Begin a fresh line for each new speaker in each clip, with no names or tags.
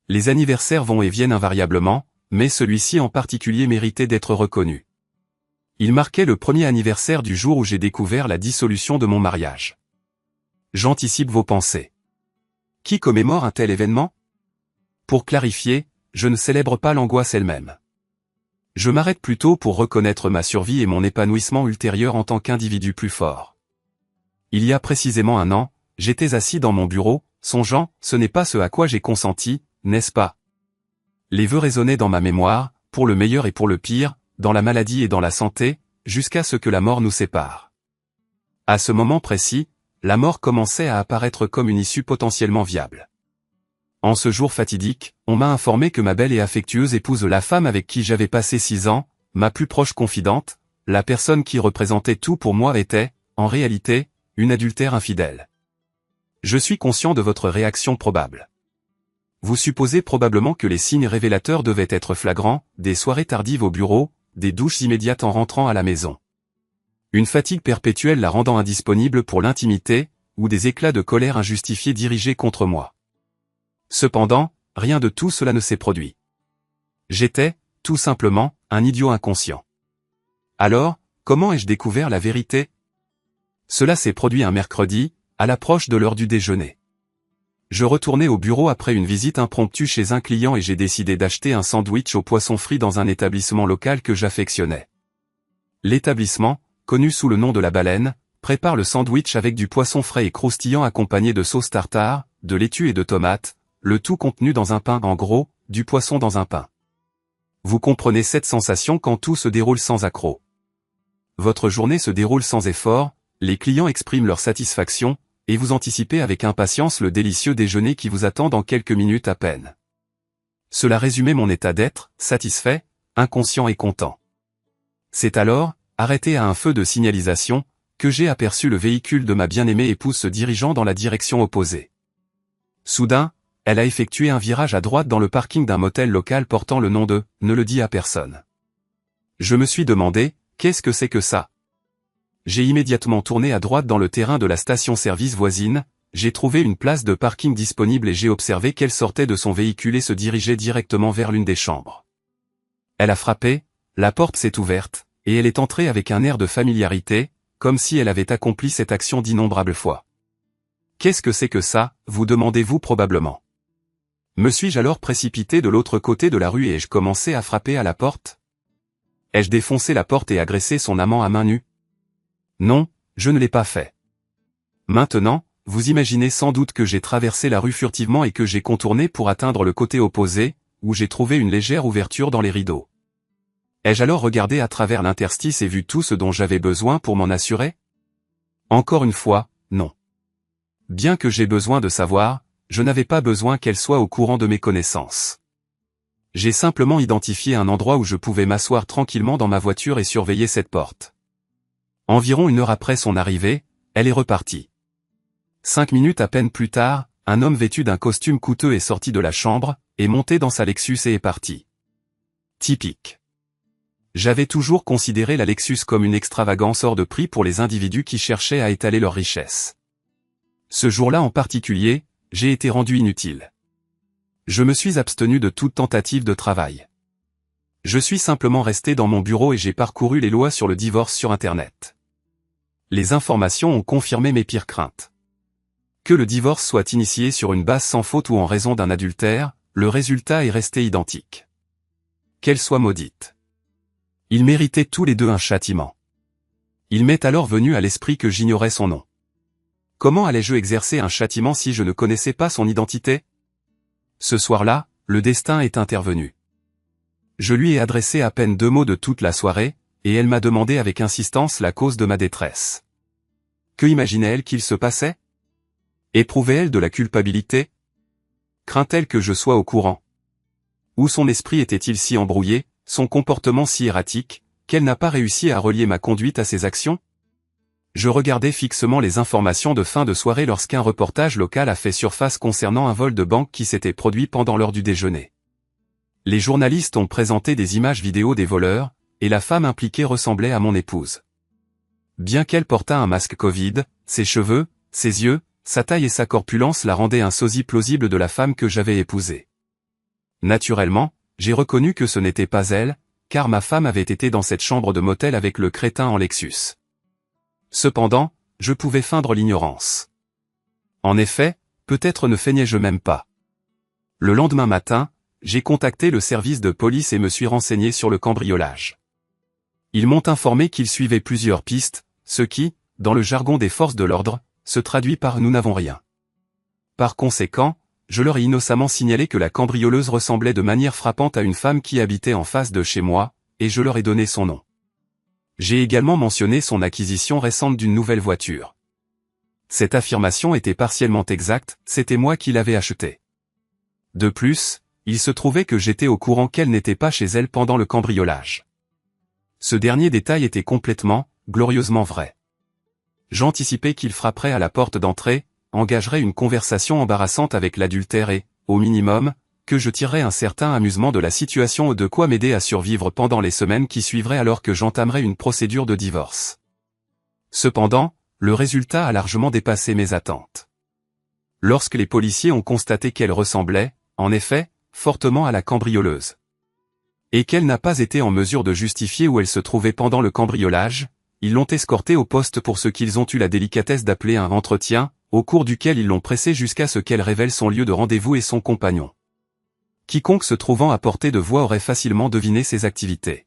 Les anniversaires vont et viennent invariablement, mais celui-ci en particulier méritait d'être reconnu. Il marquait le premier anniversaire du jour où j'ai découvert la dissolution de mon mariage. J'anticipe vos pensées. Qui commémore un tel événement? Pour clarifier, je ne célèbre pas l'angoisse elle-même. Je m'arrête plutôt pour reconnaître ma survie et mon épanouissement ultérieur en tant qu'individu plus fort. Il y a précisément un an, j'étais assis dans mon bureau, songeant, ce n'est pas ce à quoi j'ai consenti, n'est-ce pas? Les vœux résonnaient dans ma mémoire, pour le meilleur et pour le pire, dans la maladie et dans la santé, jusqu'à ce que la mort nous sépare. À ce moment précis, la mort commençait à apparaître comme une issue potentiellement viable. En ce jour fatidique, on m'a informé que ma belle et affectueuse épouse, la femme avec qui j'avais passé 6 ans, ma plus proche confidente, la personne qui représentait tout pour moi était, en réalité, une adultère infidèle. Je suis conscient de votre réaction probable. Vous supposez probablement que les signes révélateurs devaient être flagrants, des soirées tardives au bureau, des douches immédiates en rentrant à la maison. Une fatigue perpétuelle la rendant indisponible pour l'intimité, ou des éclats de colère injustifiés dirigés contre moi. Cependant, rien de tout cela ne s'est produit. J'étais, tout simplement, un idiot inconscient. Alors, comment ai-je découvert la vérité? Cela s'est produit un mercredi, à l'approche de l'heure du déjeuner. Je retournais au bureau après une visite impromptue chez un client et j'ai décidé d'acheter un sandwich au poisson frit dans un établissement local que j'affectionnais. L'établissement, connu sous le nom de La Baleine, prépare le sandwich avec du poisson frais et croustillant accompagné de sauce tartare, de laitue et de tomates, le tout contenu dans un pain, en gros, du poisson dans un pain. Vous comprenez cette sensation quand tout se déroule sans accroc. Votre journée se déroule sans effort, les clients expriment leur satisfaction, et vous anticipez avec impatience le délicieux déjeuner qui vous attend dans quelques minutes à peine. Cela résumait mon état d'être, satisfait, inconscient et content. C'est alors, arrêté à un feu de signalisation, que j'ai aperçu le véhicule de ma bien-aimée épouse se dirigeant dans la direction opposée. Soudain, elle a effectué un virage à droite dans le parking d'un motel local portant le nom de « Ne le dis à personne ». Je me suis demandé, qu'est-ce que c'est que ça? J'ai immédiatement tourné à droite dans le terrain de la station-service voisine, j'ai trouvé une place de parking disponible et j'ai observé qu'elle sortait de son véhicule et se dirigeait directement vers l'une des chambres. Elle a frappé, la porte s'est ouverte, et elle est entrée avec un air de familiarité, comme si elle avait accompli cette action d'innombrables fois. Qu'est-ce que c'est que ça, vous demandez-vous probablement. Me suis-je alors précipité de l'autre côté de la rue et ai-je commencé à frapper à la porte? Ai-je défoncé la porte et agressé son amant à main nue? Non, je ne l'ai pas fait. Maintenant, vous imaginez sans doute que j'ai traversé la rue furtivement et que j'ai contourné pour atteindre le côté opposé, où j'ai trouvé une légère ouverture dans les rideaux. Ai-je alors regardé à travers l'interstice et vu tout ce dont j'avais besoin pour m'en assurer? Encore une fois, non. Bien que j'aie besoin de savoir, je n'avais pas besoin qu'elle soit au courant de mes connaissances. J'ai simplement identifié un endroit où je pouvais m'asseoir tranquillement dans ma voiture et surveiller cette porte. Environ 1 heure après son arrivée, elle est repartie. 5 minutes à peine plus tard, un homme vêtu d'un costume coûteux est sorti de la chambre, est monté dans sa Lexus et est parti. Typique. J'avais toujours considéré la Lexus comme une extravagance hors de prix pour les individus qui cherchaient à étaler leur richesse. Ce jour-là en particulier, j'ai été rendu inutile. Je me suis abstenu de toute tentative de travail. Je suis simplement resté dans mon bureau et j'ai parcouru les lois sur le divorce sur Internet. Les informations ont confirmé mes pires craintes. Que le divorce soit initié sur une base sans faute ou en raison d'un adultère, le résultat est resté identique. Qu'elle soit maudite. Ils méritaient tous les deux un châtiment. Il m'est alors venu à l'esprit que j'ignorais son nom. Comment allais-je exercer un châtiment si je ne connaissais pas son identité? Ce soir-là, le destin est intervenu. Je lui ai adressé à peine 2 mots de toute la soirée, et elle m'a demandé avec insistance la cause de ma détresse. Que imaginait-elle qu'il se passait? Éprouvait-elle de la culpabilité? Craint-elle que je sois au courant? Ou son esprit était-il si embrouillé, son comportement si erratique, qu'elle n'a pas réussi à relier ma conduite à ses actions? Je regardais fixement les informations de fin de soirée lorsqu'un reportage local a fait surface concernant un vol de banque qui s'était produit pendant l'heure du déjeuner. Les journalistes ont présenté des images vidéo des voleurs, et la femme impliquée ressemblait à mon épouse. Bien qu'elle portât un masque Covid, ses cheveux, ses yeux, sa taille et sa corpulence la rendaient un sosie plausible de la femme que j'avais épousée. Naturellement, j'ai reconnu que ce n'était pas elle, car ma femme avait été dans cette chambre de motel avec le crétin en Lexus. Cependant, je pouvais feindre l'ignorance. En effet, peut-être ne feignais-je même pas. Le lendemain matin, j'ai contacté le service de police et me suis renseigné sur le cambriolage. Ils m'ont informé qu'ils suivaient plusieurs pistes, ce qui, dans le jargon des forces de l'ordre, se traduit par « nous n'avons rien ». Par conséquent, je leur ai innocemment signalé que la cambrioleuse ressemblait de manière frappante à une femme qui habitait en face de chez moi, et je leur ai donné son nom. J'ai également mentionné son acquisition récente d'une nouvelle voiture. Cette affirmation était partiellement exacte, c'était moi qui l'avais achetée. De plus, il se trouvait que j'étais au courant qu'elle n'était pas chez elle pendant le cambriolage. Ce dernier détail était complètement, glorieusement vrai. J'anticipais qu'il frapperait à la porte d'entrée, engagerait une conversation embarrassante avec l'adultère et, au minimum, que je tirerais un certain amusement de la situation et de quoi m'aider à survivre pendant les semaines qui suivraient alors que j'entamerais une procédure de divorce. Cependant, le résultat a largement dépassé mes attentes. Lorsque les policiers ont constaté qu'elle ressemblait, en effet, fortement à la cambrioleuse, et qu'elle n'a pas été en mesure de justifier où elle se trouvait pendant le cambriolage, ils l'ont escortée au poste pour ce qu'ils ont eu la délicatesse d'appeler un entretien, au cours duquel ils l'ont pressée jusqu'à ce qu'elle révèle son lieu de rendez-vous et son compagnon. Quiconque se trouvant à portée de voix aurait facilement deviné ses activités.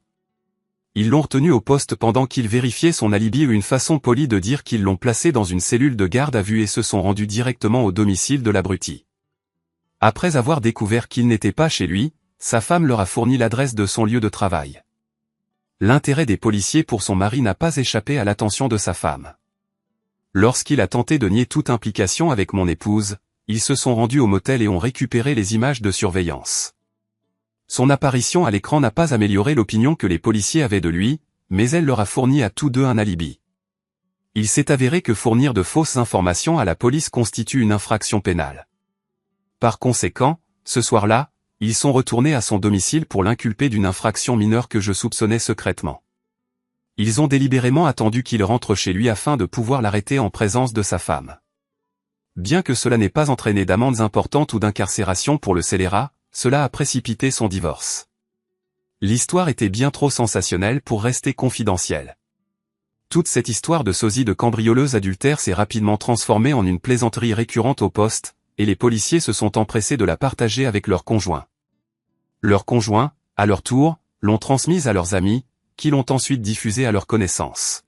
Ils l'ont retenue au poste pendant qu'ils vérifiaient son alibi ou une façon polie de dire qu'ils l'ont placé dans une cellule de garde à vue et se sont rendus directement au domicile de l'abruti. Après avoir découvert qu'il n'était pas chez lui, sa femme leur a fourni l'adresse de son lieu de travail. L'intérêt des policiers pour son mari n'a pas échappé à l'attention de sa femme. Lorsqu'il a tenté de nier toute implication avec mon épouse, ils se sont rendus au motel et ont récupéré les images de surveillance. Son apparition à l'écran n'a pas amélioré l'opinion que les policiers avaient de lui, mais elle leur a fourni à tous deux un alibi. Il s'est avéré que fournir de fausses informations à la police constitue une infraction pénale. Par conséquent, ce soir-là, ils sont retournés à son domicile pour l'inculper d'une infraction mineure que je soupçonnais secrètement. Ils ont délibérément attendu qu'il rentre chez lui afin de pouvoir l'arrêter en présence de sa femme. Bien que cela n'ait pas entraîné d'amendes importantes ou d'incarcération pour le scélérat, cela a précipité son divorce. L'histoire était bien trop sensationnelle pour rester confidentielle. Toute cette histoire de sosie de cambrioleuse adultère s'est rapidement transformée en une plaisanterie récurrente au poste, et les policiers se sont empressés de la partager avec leurs conjoints. Leurs conjoints, à leur tour, l'ont transmise à leurs amis, qui l'ont ensuite diffusée à leur connaissance.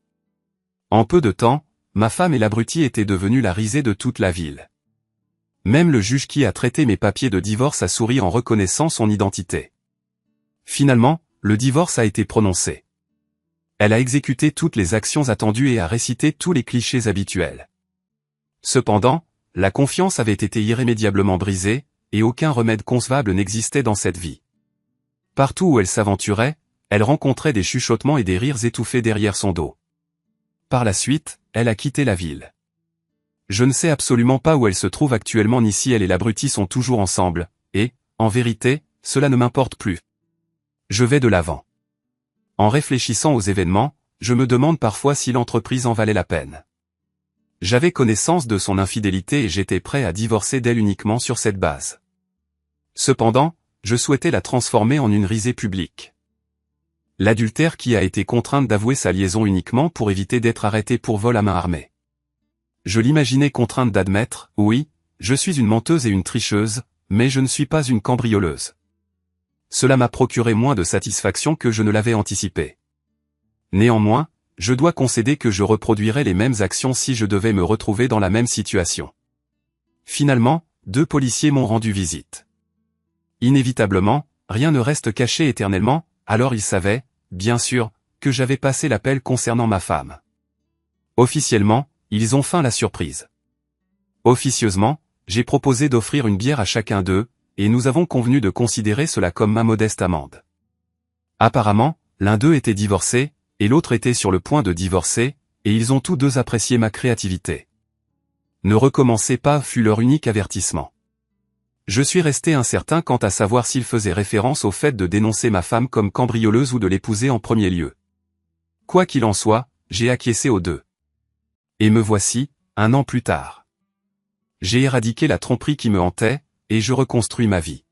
En peu de temps, ma femme et l'abruti étaient devenus la risée de toute la ville. Même le juge qui a traité mes papiers de divorce a souri en reconnaissant son identité. Finalement, le divorce a été prononcé. Elle a exécuté toutes les actions attendues et a récité tous les clichés habituels. Cependant, la confiance avait été irrémédiablement brisée, et aucun remède concevable n'existait dans cette vie. Partout où elle s'aventurait, elle rencontrait des chuchotements et des rires étouffés derrière son dos. Par la suite, elle a quitté la ville. Je ne sais absolument pas où elle se trouve actuellement ni si elle et l'abruti sont toujours ensemble, et, en vérité, cela ne m'importe plus. Je vais de l'avant. En réfléchissant aux événements, je me demande parfois si l'entreprise en valait la peine. J'avais connaissance de son infidélité et j'étais prêt à divorcer d'elle uniquement sur cette base. Cependant, je souhaitais la transformer en une risée publique. L'adultère qui a été contrainte d'avouer sa liaison uniquement pour éviter d'être arrêtée pour vol à main armée. Je l'imaginais contrainte d'admettre, oui, je suis une menteuse et une tricheuse, mais je ne suis pas une cambrioleuse. Cela m'a procuré moins de satisfaction que je ne l'avais anticipé. Néanmoins, je dois concéder que je reproduirais les mêmes actions si je devais me retrouver dans la même situation. Finalement, 2 policiers m'ont rendu visite. Inévitablement, rien ne reste caché éternellement, alors ils savaient, bien sûr, que j'avais passé l'appel concernant ma femme. Officiellement, ils ont feint la surprise. Officieusement, j'ai proposé d'offrir une bière à chacun d'eux, et nous avons convenu de considérer cela comme ma modeste amende. Apparemment, l'un d'eux était divorcé, et l'autre était sur le point de divorcer, et ils ont tous deux apprécié ma créativité. Ne recommencez pas fut leur unique avertissement. Je suis resté incertain quant à savoir s'ils faisaient référence au fait de dénoncer ma femme comme cambrioleuse ou de l'épouser en premier lieu. Quoi qu'il en soit, j'ai acquiescé aux deux. Et me voici, 1 an plus tard. J'ai éradiqué la tromperie qui me hantait, et je reconstruis ma vie.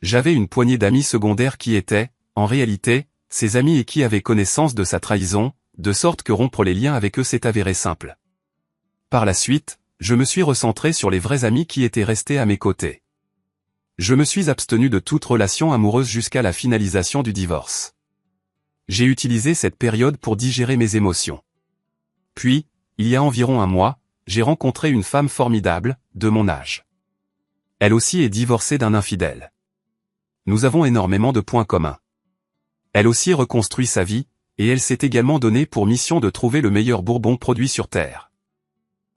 J'avais une poignée d'amis secondaires qui étaient, en réalité, ses amis et qui avaient connaissance de sa trahison, de sorte que rompre les liens avec eux s'est avéré simple. Par la suite, je me suis recentré sur les vrais amis qui étaient restés à mes côtés. Je me suis abstenu de toute relation amoureuse jusqu'à la finalisation du divorce. J'ai utilisé cette période pour digérer mes émotions. Puis, il y a environ un mois, j'ai rencontré une femme formidable, de mon âge. Elle aussi est divorcée d'un infidèle. Nous avons énormément de points communs. Elle aussi reconstruit sa vie, et elle s'est également donnée pour mission de trouver le meilleur bourbon produit sur Terre.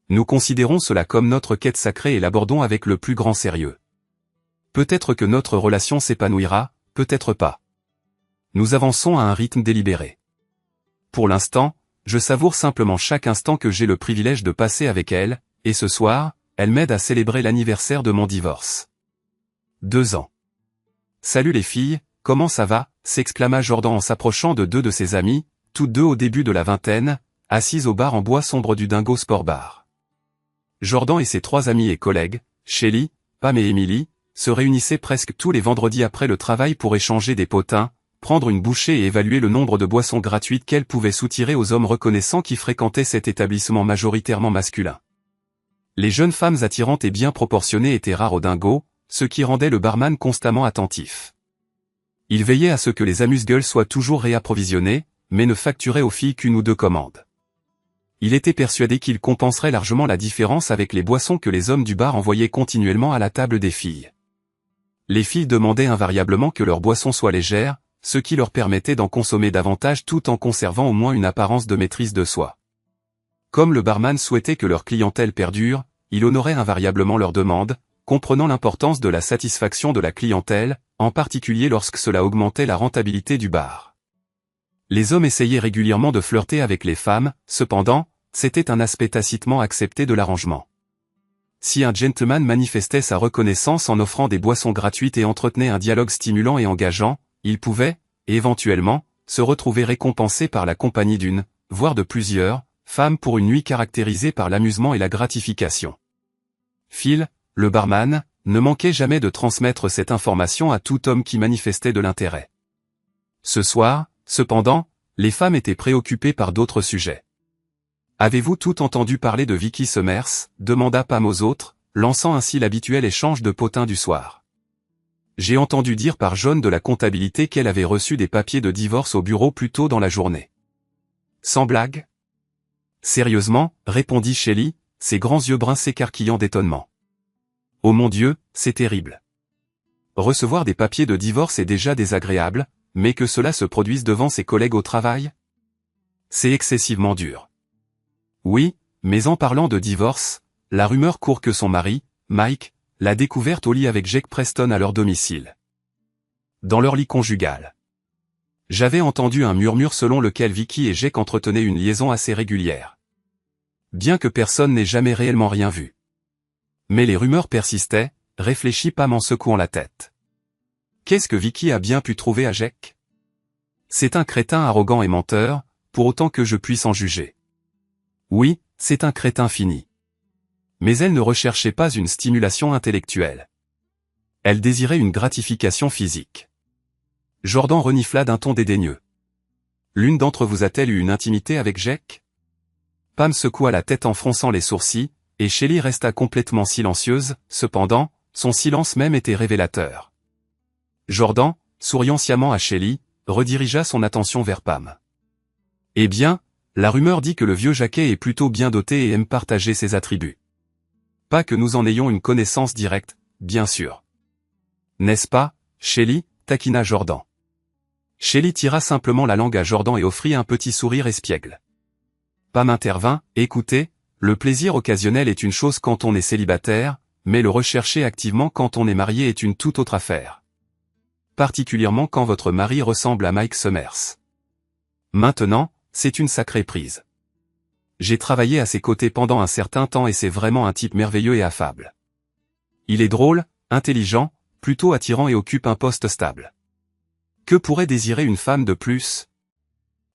Nous considérons cela comme notre quête sacrée et l'abordons avec le plus grand sérieux. Peut-être que notre relation s'épanouira, peut-être pas. Nous avançons à un rythme délibéré. Pour l'instant, je savoure simplement chaque instant que j'ai le privilège de passer avec elle, et ce soir, elle m'aide à célébrer l'anniversaire de mon divorce. 2 ans. Salut les filles, comment ça va, s'exclama Jordan en s'approchant de 2 de ses amis, toutes 2 au début de la vingtaine, assises au bar en bois sombre du Dingo Sport Bar. Jordan et ses 3 amis et collègues, Shelly, Pam et Emily, se réunissaient presque tous les vendredis après le travail pour échanger des potins, prendre une bouchée et évaluer le nombre de boissons gratuites qu'elles pouvaient soutirer aux hommes reconnaissants qui fréquentaient cet établissement majoritairement masculin. Les jeunes femmes attirantes et bien proportionnées étaient rares au Dingo, ce qui rendait le barman constamment attentif. Il veillait à ce que les amuse-gueules soient toujours réapprovisionnées, mais ne facturait aux filles qu'1 ou 2 commandes. Il était persuadé qu'il compenserait largement la différence avec les boissons que les hommes du bar envoyaient continuellement à la table des filles. Les filles demandaient invariablement que leurs boissons soient légères, ce qui leur permettait d'en consommer davantage tout en conservant au moins une apparence de maîtrise de soi. Comme le barman souhaitait que leur clientèle perdure, il honorait invariablement leurs demandes, comprenant l'importance de la satisfaction de la clientèle, en particulier lorsque cela augmentait la rentabilité du bar. Les hommes essayaient régulièrement de flirter avec les femmes, cependant, c'était un aspect tacitement accepté de l'arrangement. Si un gentleman manifestait sa reconnaissance en offrant des boissons gratuites et entretenait un dialogue stimulant et engageant, il pouvait, éventuellement, se retrouver récompensé par la compagnie d'une, voire de plusieurs, femmes pour une nuit caractérisée par l'amusement et la gratification. Phil, le barman, ne manquait jamais de transmettre cette information à tout homme qui manifestait de l'intérêt. Ce soir, cependant, les femmes étaient préoccupées par d'autres sujets. « Avez-vous tout entendu parler de Vicky Summers ?» demanda Pam aux autres, lançant ainsi l'habituel échange de potins du soir. « J'ai entendu dire par John de la comptabilité qu'elle avait reçu des papiers de divorce au bureau plus tôt dans la journée. »« Sans blague ?»« Sérieusement ?» répondit Shelly, ses grands yeux bruns s'écarquillant d'étonnement. « Oh mon Dieu, c'est terrible. Recevoir des papiers de divorce est déjà désagréable, mais que cela se produise devant ses collègues au travail? C'est excessivement dur. » Oui, mais en parlant de divorce, la rumeur court que son mari, Mike, l'a découverte au lit avec Jake Preston à leur domicile. Dans leur lit conjugal. J'avais entendu un murmure selon lequel Vicky et Jake entretenaient une liaison assez régulière. Bien que personne n'ait jamais réellement rien vu. Mais les rumeurs persistaient, réfléchit Pam en secouant la tête. Qu'est-ce que Vicky a bien pu trouver à Jake? C'est un crétin arrogant et menteur, pour autant que je puisse en juger. Oui, c'est un crétin fini. Mais elle ne recherchait pas une stimulation intellectuelle. Elle désirait une gratification physique. Jordan renifla d'un ton dédaigneux. L'une d'entre vous a-t-elle eu une intimité avec Jake? Pam secoua la tête en fronçant les sourcils, et Shelly resta complètement silencieuse, cependant, son silence même était révélateur. Jordan, souriant sciemment à Shelly, redirigea son attention vers Pam. Eh bien, la rumeur dit que le vieux Jacquet est plutôt bien doté et aime partager ses attributs. Pas que nous en ayons une connaissance directe, bien sûr. N'est-ce pas, Shelly, taquina Jordan. Shelly tira simplement la langue à Jordan et offrit un petit sourire espiègle. Pam intervint, écoutez, le plaisir occasionnel est une chose quand on est célibataire, mais le rechercher activement quand on est marié est une toute autre affaire. Particulièrement quand votre mari ressemble à Mike Summers. Maintenant, c'est une sacrée prise. J'ai travaillé à ses côtés pendant un certain temps et c'est vraiment un type merveilleux et affable. Il est drôle, intelligent, plutôt attirant et occupe un poste stable. Que pourrait désirer une femme de plus?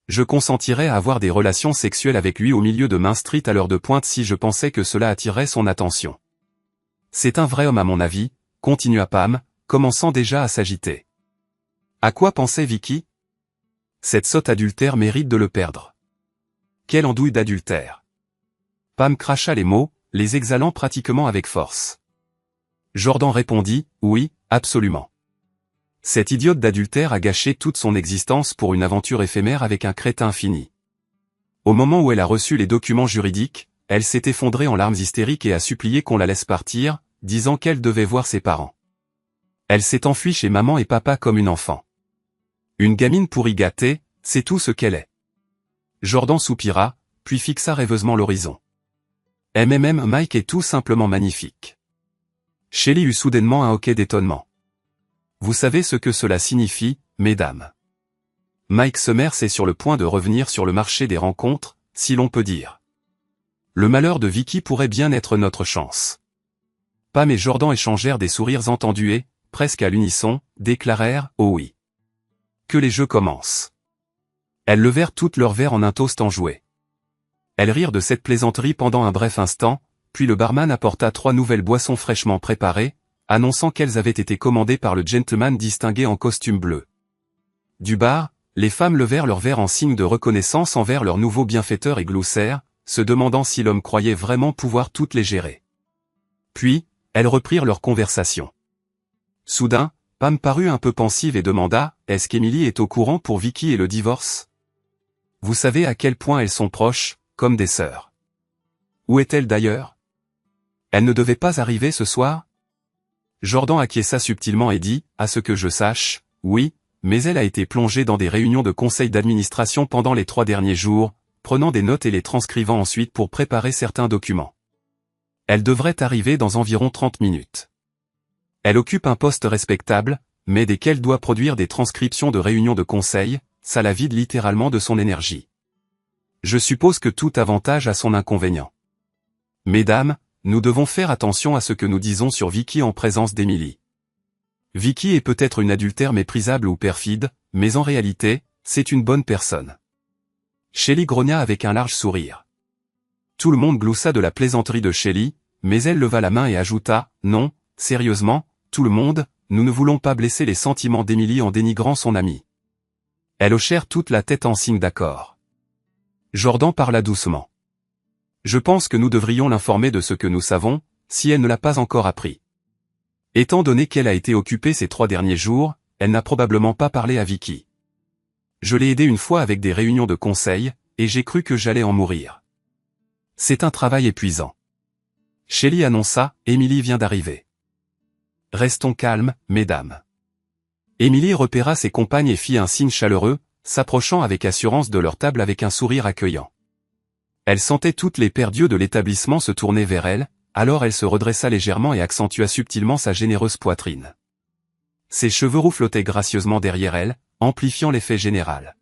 Je consentirais à avoir des relations sexuelles avec lui au milieu de Main Street à l'heure de pointe si je pensais que cela attirerait son attention. C'est un vrai homme à mon avis, continua Pam, commençant déjà à s'agiter. À quoi pensait Vicky? Cette sotte adultère mérite de le perdre. Quelle andouille d'adultère! Pam cracha les mots, les exhalant pratiquement avec force. Jordan répondit, oui, absolument. Cette idiote d'adultère a gâché toute son existence pour une aventure éphémère avec un crétin infini. Au moment où elle a reçu les documents juridiques, elle s'est effondrée en larmes hystériques et a supplié qu'on la laisse partir, disant qu'elle devait voir ses parents. Elle s'est enfuie chez maman et papa comme une enfant. Une gamine pourri gâtée, c'est tout ce qu'elle est. Jordan soupira, puis fixa rêveusement l'horizon. Mike est tout simplement magnifique. Shelly eut soudainement un hoquet d'étonnement. Vous savez ce que cela signifie, mesdames. Mike Summers est sur le point de revenir sur le marché des rencontres, si l'on peut dire. Le malheur de Vicky pourrait bien être notre chance. Pam et Jordan échangèrent des sourires entendus et, presque à l'unisson, déclarèrent « Oh oui ». Que les jeux commencent. Elles levèrent toutes leurs verres en un toast enjoué. Elles rirent de cette plaisanterie pendant un bref instant, puis le barman apporta 3 nouvelles boissons fraîchement préparées, annonçant qu'elles avaient été commandées par le gentleman distingué en costume bleu. Du bar, les femmes levèrent leurs verres en signe de reconnaissance envers leur nouveau bienfaiteur et gloussèrent, se demandant si l'homme croyait vraiment pouvoir toutes les gérer. Puis, elles reprirent leur conversation. Soudain, Pam parut un peu pensive et demanda, « Est-ce qu'Emily est au courant pour Vicky et le divorce? Vous savez à quel point elles sont proches, comme des sœurs. Où est-elle d'ailleurs? Elle ne devait pas arriver ce soir? » Jordan acquiesça subtilement et dit, « À ce que je sache, oui, mais elle a été plongée dans des réunions de conseil d'administration pendant les 3 derniers jours, prenant des notes et les transcrivant ensuite pour préparer certains documents. Elle devrait arriver dans environ 30 minutes. Elle occupe un poste respectable, mais dès qu'elle doit produire des transcriptions de réunions de conseil, ça la vide littéralement de son énergie. Je suppose que tout avantage a son inconvénient. Mesdames, nous devons faire attention à ce que nous disons sur Vicky en présence d'Emily. Vicky est peut-être une adultère méprisable ou perfide, mais en réalité, c'est une bonne personne. Shelly grogna avec un large sourire. Tout le monde gloussa de la plaisanterie de Shelly, mais elle leva la main et ajouta, « Non, sérieusement, tout le monde, nous ne voulons pas blesser les sentiments d'Emily en dénigrant son amie. » Elles hochèrent toute la tête en signe d'accord. Jordan parla doucement. « Je pense que nous devrions l'informer de ce que nous savons, si elle ne l'a pas encore appris. Étant donné qu'elle a été occupée ces 3 derniers jours, elle n'a probablement pas parlé à Vicky. Je l'ai aidée une fois avec des réunions de conseil, et j'ai cru que j'allais en mourir. C'est un travail épuisant. » Shelly annonça, « Emily vient d'arriver. » Restons calmes, mesdames. Emily repéra ses compagnes et fit un signe chaleureux, s'approchant avec assurance de leur table avec un sourire accueillant. Elle sentait toutes les paires d'yeux de l'établissement se tourner vers elle, alors elle se redressa légèrement et accentua subtilement sa généreuse poitrine. Ses cheveux roux flottaient gracieusement derrière elle, amplifiant l'effet général.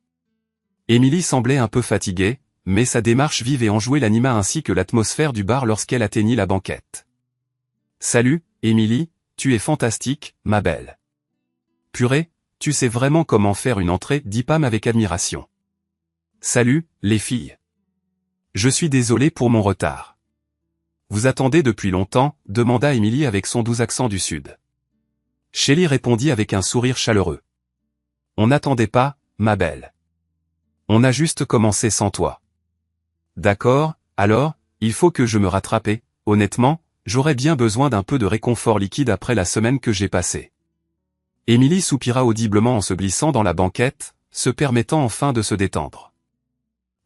Emily semblait un peu fatiguée, mais sa démarche vive et enjouée l'anima ainsi que l'atmosphère du bar lorsqu'elle atteignit la banquette. « Salut, Emily, tu es fantastique, ma belle. »« Purée, tu sais vraiment comment faire une entrée, » dit Pam avec admiration. « Salut, les filles. Je suis désolé pour mon retard. »« Vous attendez depuis longtemps ?» demanda Emily avec son doux accent du Sud. Shelly répondit avec un sourire chaleureux. « On n'attendait pas, ma belle. On a juste commencé sans toi. »« D'accord, alors, il faut que je me rattrape et, honnêtement, j'aurais bien besoin d'un peu de réconfort liquide après la semaine que j'ai passée. » Emily soupira audiblement en se glissant dans la banquette, se permettant enfin de se détendre.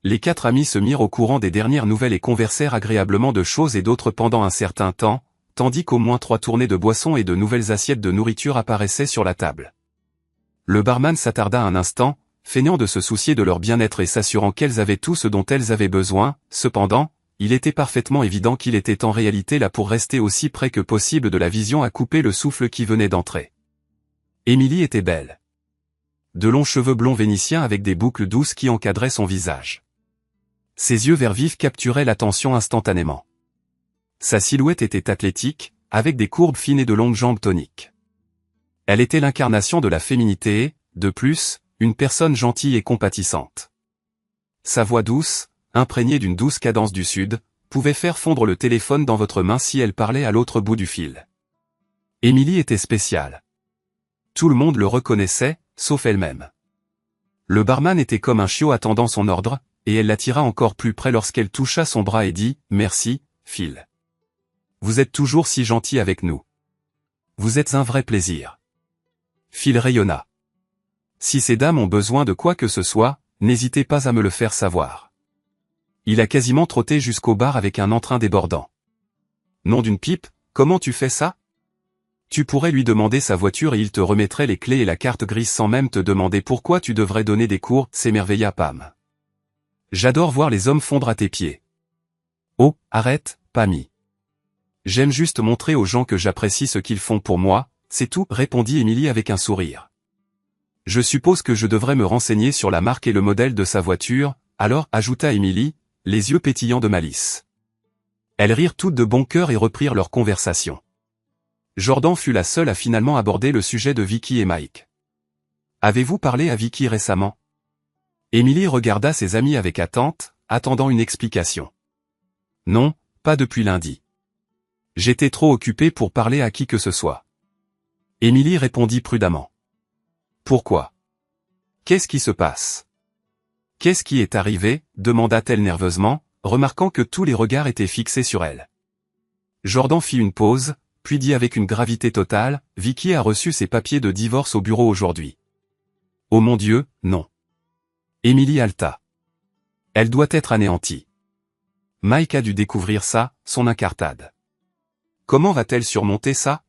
Les 4 amis se mirent au courant des dernières nouvelles et conversèrent agréablement de choses et d'autres pendant un certain temps, tandis qu'au moins 3 tournées de boissons et de nouvelles assiettes de nourriture apparaissaient sur la table. Le barman s'attarda un instant, feignant de se soucier de leur bien-être et s'assurant qu'elles avaient tout ce dont elles avaient besoin. Cependant, il était parfaitement évident qu'il était en réalité là pour rester aussi près que possible de la vision à couper le souffle qui venait d'entrer. Emily était belle. De longs cheveux blonds vénitiens avec des boucles douces qui encadraient son visage. Ses yeux vert vifs capturaient l'attention instantanément. Sa silhouette était athlétique, avec des courbes fines et de longues jambes toniques. Elle était l'incarnation de la féminité et, de plus, une personne gentille et compatissante. Sa voix douce, imprégnée d'une douce cadence du Sud, pouvait faire fondre le téléphone dans votre main si elle parlait à l'autre bout du fil. Emily était spéciale. Tout le monde le reconnaissait, sauf elle-même. Le barman était comme un chiot attendant son ordre, et elle l'attira encore plus près lorsqu'elle toucha son bras et dit « Merci, Phil. Vous êtes toujours si gentil avec nous. Vous êtes un vrai plaisir. » Phil rayonna. « Si ces dames ont besoin de quoi que ce soit, n'hésitez pas à me le faire savoir. » Il a quasiment trotté jusqu'au bar avec un entrain débordant. « Nom d'une pipe, comment tu fais ça ? Tu pourrais lui demander sa voiture et il te remettrait les clés et la carte grise sans même te demander pourquoi tu devrais donner des cours, » s'émerveilla Pam. « J'adore voir les hommes fondre à tes pieds. »« Oh, arrête, Pammy. J'aime juste montrer aux gens que j'apprécie ce qu'ils font pour moi, c'est tout, » répondit Emily avec un sourire. « Je suppose que je devrais me renseigner sur la marque et le modèle de sa voiture, alors, » ajouta Emily, les yeux pétillants de malice. Elles rirent toutes de bon cœur et reprirent leur conversation. Jordan fut la seule à finalement aborder le sujet de Vicky et Mike. « Avez-vous parlé à Vicky récemment ?» Emily regarda ses amis avec attente, attendant une explication. « Non, pas depuis lundi. J'étais trop occupée pour parler à qui que ce soit. » Emily répondit prudemment. « Pourquoi ? Qu'est-ce qui se passe ? Qu'est-ce qui est arrivé ? Demanda-t-elle nerveusement, remarquant que tous les regards étaient fixés sur elle. Jordan fit une pause, puis dit avec une gravité totale, « Vicky a reçu ses papiers de divorce au bureau aujourd'hui. » « Oh mon Dieu, non. » Emily haleta. « Elle doit être anéantie. Mike a dû découvrir ça, son incartade. Comment va-t-elle surmonter ça ?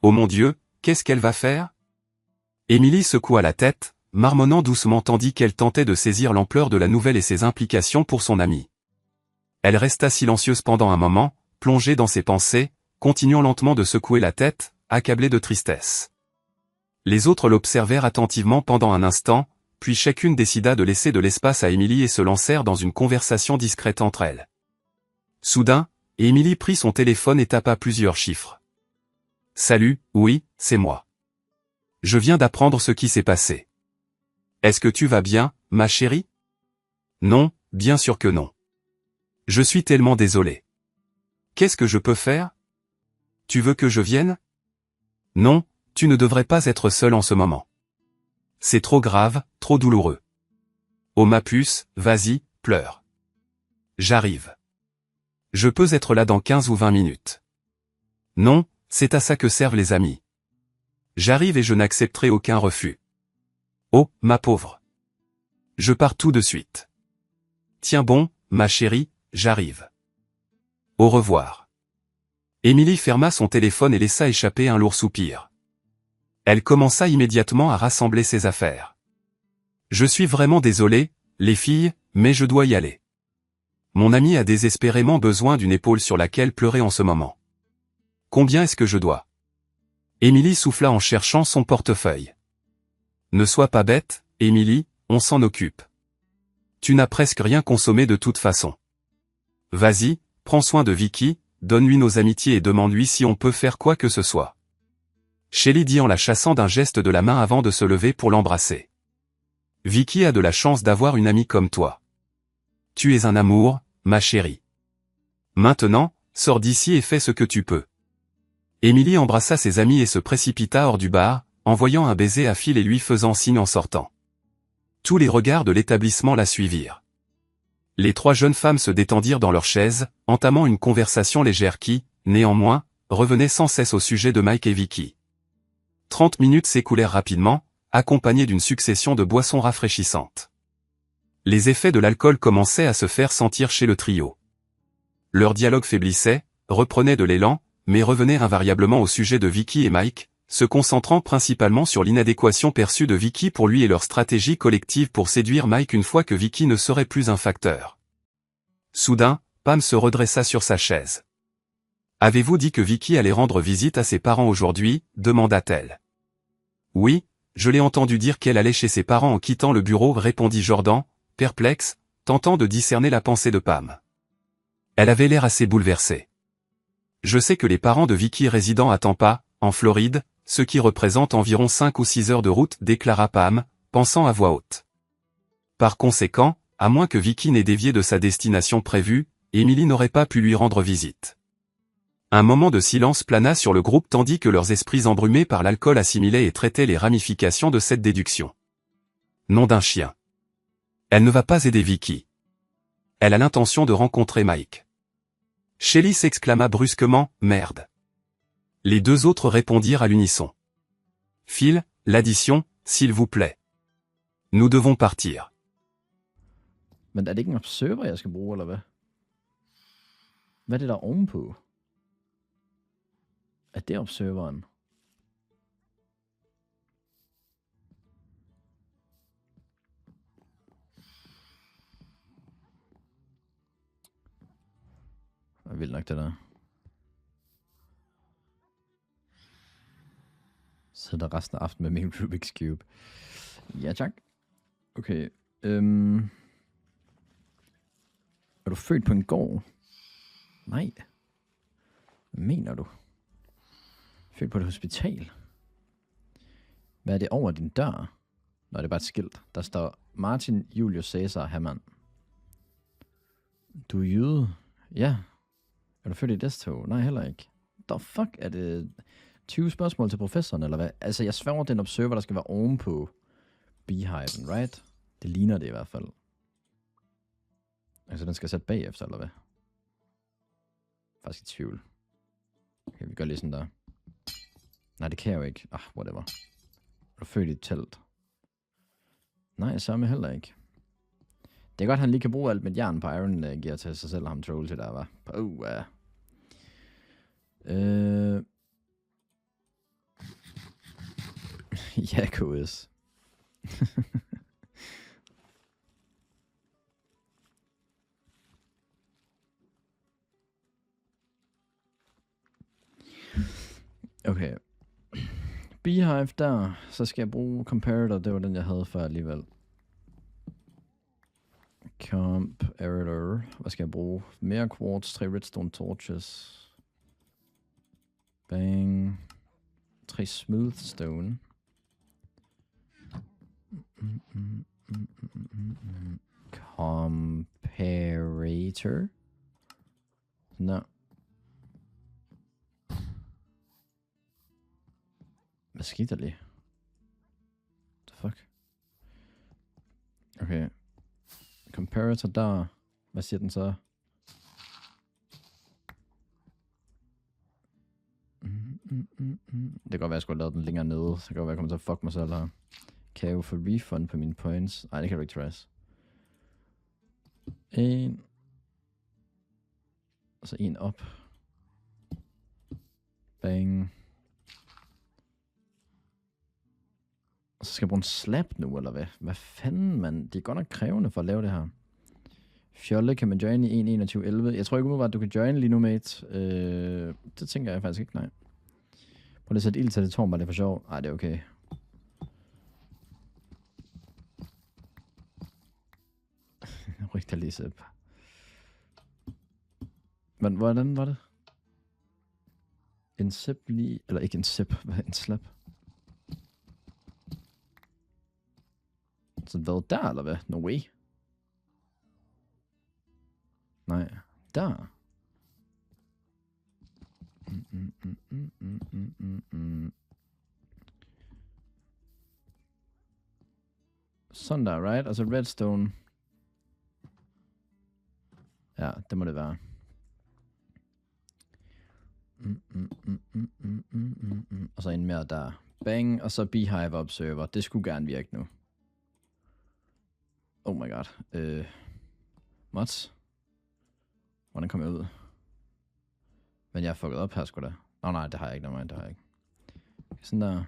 Oh mon Dieu, qu'est-ce qu'elle va faire ?» Emily secoua la tête, marmonnant doucement tandis qu'elle tentait de saisir l'ampleur de la nouvelle et ses implications pour son amie. Elle resta silencieuse pendant un moment, plongée dans ses pensées, continuant lentement de secouer la tête, accablée de tristesse. Les autres l'observèrent attentivement pendant un instant, puis chacune décida de laisser de l'espace à Emily et se lancèrent dans une conversation discrète entre elles. Soudain, Emily prit son téléphone et tapa plusieurs chiffres. « Salut, oui, c'est moi. Je viens d'apprendre ce qui s'est passé. Est-ce que tu vas bien, ma chérie ? Non, bien sûr que non. Je suis tellement désolé. Qu'est-ce que je peux faire ? Tu veux que je vienne ? Non, tu ne devrais pas être seule en ce moment. C'est trop grave, trop douloureux. Oh ma puce, vas-y, pleure. J'arrive. Je peux être là dans 15 ou 20 minutes. Non, c'est à ça que servent les amis. J'arrive et je n'accepterai aucun refus. Oh, ma pauvre. Je pars tout de suite. Tiens bon, ma chérie, j'arrive. Au revoir. Emily ferma son téléphone et laissa échapper un lourd soupir. Elle commença immédiatement à rassembler ses affaires. Je suis vraiment désolé, les filles, mais je dois y aller. Mon ami a désespérément besoin d'une épaule sur laquelle pleurer en ce moment. Combien est-ce que je dois ? Emily souffla en cherchant son portefeuille. Ne sois pas bête, Emily, on s'en occupe. Tu n'as presque rien consommé de toute façon. Vas-y, prends soin de Vicky, donne-lui nos amitiés et demande-lui si on peut faire quoi que ce soit. Shelly dit en la chassant d'un geste de la main avant de se lever pour l'embrasser. Vicky a de la chance d'avoir une amie comme toi. Tu es un amour, ma chérie. Maintenant, sors d'ici et fais ce que tu peux. Emily embrassa ses amis et se précipita hors du bar, envoyant un baiser à Phil et lui faisant signe en sortant. Tous les regards de l'établissement la suivirent. Les trois jeunes femmes se détendirent dans leurs chaises, entamant une conversation légère qui, néanmoins, revenait sans cesse au sujet de Mike et Vicky. 30 minutes s'écoulèrent rapidement, accompagnées d'une succession de boissons rafraîchissantes. Les effets de l'alcool commençaient à se faire sentir chez le trio. Leur dialogue faiblissait, reprenait de l'élan, mais revenait invariablement au sujet de Vicky et Mike, se concentrant principalement sur l'inadéquation perçue de Vicky pour lui et leur stratégie collective pour séduire Mike une fois que Vicky ne serait plus un facteur. Soudain, Pam se redressa sur sa chaise. « Avez-vous dit que Vicky allait rendre visite à ses parents aujourd'hui ?» demanda-t-elle. « Oui, je l'ai entendu dire qu'elle allait chez ses parents en quittant le bureau » répondit Jordan, perplexe, tentant de discerner la pensée de Pam. Elle avait l'air assez bouleversée. « Je sais que les parents de Vicky résident à Tampa, en Floride, ce qui représente environ 5 ou 6 heures de route, déclara Pam, pensant à voix haute. Par conséquent, à moins que Vicky n'ait dévié de sa destination prévue, Emily n'aurait pas pu lui rendre visite. Un moment de silence plana sur le groupe tandis que leurs esprits embrumés par l'alcool assimilaient et traitaient les ramifications de cette déduction. Nom d'un chien. Elle ne va pas aider Vicky. Elle a l'intention de rencontrer Mike. Shelly s'exclama brusquement, merde. Les deux autres répondirent à l'unisson. Phil, l'addition, s'il vous plaît. Nous devons partir.
Men er det ikke en observer, jeg skal bruge, eller hvad? Hvad er det der ovenpå? Er det observeren? Det er vildt nok, det der. Så der resten af aftenen med min Rubik's Cube. Ja, tak. Okay. Er du født på en gård? Nej. Hvad mener du? Født på et hospital? Hvad er det over din dør? Nå, det er bare et skilt. Der står Martin Julius Caesar Hamann. Du er jøde? Ja. Er du født i et S-tog? Nej, heller ikke. The fuck? Er det 20 spørgsmål til professoren, eller hvad? Altså, jeg sværger, den observer, der skal være ovenpå beehiven, right? Det ligner det i hvert fald. Altså, den skal sætte bagefter, eller hvad? Faktisk i tvivl. Okay, vi gør lige sådan der. Nej, det kan jeg jo ikke. Whatever. Er du født i et telt? Nej, samme heller ikke. Det er godt, han lige kan bruge alt med jern på Iron Gear til sig selv, og ham troll til der, var. Ja, KS. Okay. Beehive der. Så skal jeg bruge comparator. Det var den, jeg havde før alligevel. Comparator. Hvad skal jeg bruge? Mere quartz, 3 redstone torches. Bang. 3 smooth stone. Comparator. No. Hvad skete der lige? The fuck? Okay. Comparator der. Hvad siger den så? Det kan godt være, jeg skulle have lavet den længere nede. Så kan godt være, jeg kommer til at fuck mig selv her. Kan jeg jo få refund på mine points? Nej, det kan du ikke, Trash. En. Og så en op. Bang. Og så skal jeg bruge en slap nu, eller hvad? Hvad fanden, mand? Det er godt nok krævende for at lave det her. Fjolle kan man join i 1.21.11. Jeg tror ikke umiddelbart, at du kan join lige nu, mate. Det tænker jeg faktisk ikke, nej. Prøv lige at sætte ild til det tårn, bare det er for sjov. Ej, det er okay. Ryk dig lige, Sepp. Hvordan var det? En Sepp lige... Eller ikke en Sepp, en slap. Så hvad der, eller hvad? No way. Nej, der. Sådan der, right? Altså redstone. Ja, det må det være. Og så en mere der. Bang, og så beehive observer. Det skulle gerne virke nu. Oh my god. Mods? Hvordan kom jeg ud? Men jeg er fucket op her, sgu da. Nej, det har jeg ikke. Det har jeg ikke. Sådan der.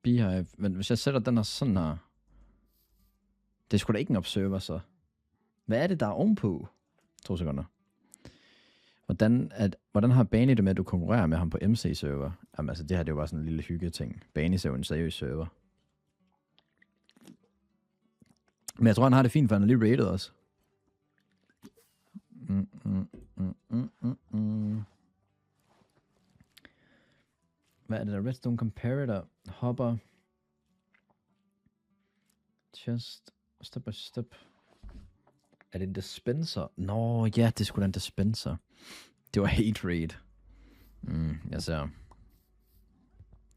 Beehive. Men hvis jeg sætter den her sådan her. Det er sgu da ikke en observer, så. Hvad er det, der er ovenpå? 2 sekunder. Hvordan har Bani det med, at du konkurrerer med ham på MC-server? Jamen altså, det her det er jo bare sådan en lille hygge-ting. Bani er jo en seriøs server. Men jeg tror, han har det fint, for han er lige rated også. Hvad er det der? Redstone comparator. Hopper. Just step by step. Er det en dispenser? Nå, ja, det skulle da en dispenser. Det var hate raid. Jeg ser.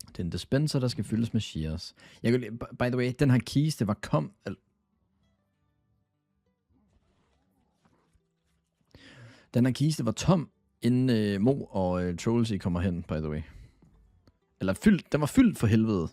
Det er en dispenser, der skal fyldes med shears. Jeg kan, by the way, den her kiste var den her kiste var tom, inden Mo og Trollsy kommer hen, by the way. Eller fyldt, den var fyldt for helvede.